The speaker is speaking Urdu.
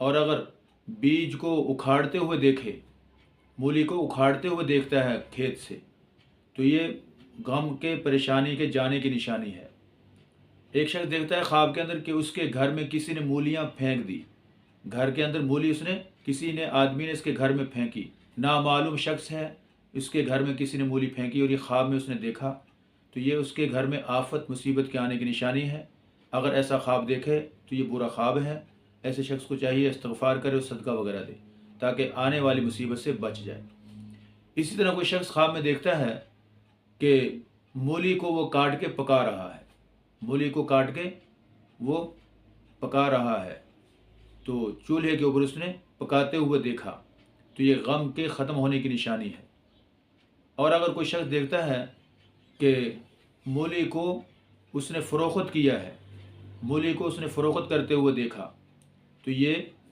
اور اگر بیج کو اکھاڑتے ہوئے دیکھے، مولی کو اکھاڑتے ہوئے دیکھتا ہے کھیت سے، تو یہ غم کے پریشانی کے جانے کی نشانی ہے۔ ایک شخص دیکھتا ہے خواب کے اندر کہ اس کے گھر میں کسی نے مولیاں پھینک دی، گھر کے اندر مولی کسی نے آدمی نے اس کے گھر میں پھینکی، نامعلوم شخص ہے، اس کے گھر میں کسی نے مولی پھینکی اور یہ خواب میں اس نے دیکھا، تو یہ اس کے گھر میں آفت مصیبت کے آنے کی نشانی ہے۔ اگر ایسا خواب دیکھے تو یہ برا خواب ہے، ایسے شخص کو چاہیے استغفار کرے اور صدقہ وغیرہ دے تاکہ آنے والی مصیبت سے بچ جائے۔ اسی طرح کوئی شخص خواب میں دیکھتا ہے کہ مولی کو وہ کاٹ کے پکا رہا ہے، مولی کو کاٹ کے وہ پکا رہا ہے، تو چولہے کے اوپر اس نے پکاتے ہوئے دیکھا، تو یہ غم کے ختم ہونے کی نشانی ہے۔ اور اگر کوئی شخص دیکھتا ہے کہ مولی کو اس نے فروخت کیا ہے، مولی کو اس نے فروخت کرتے ہوئے دیکھا، تو یہ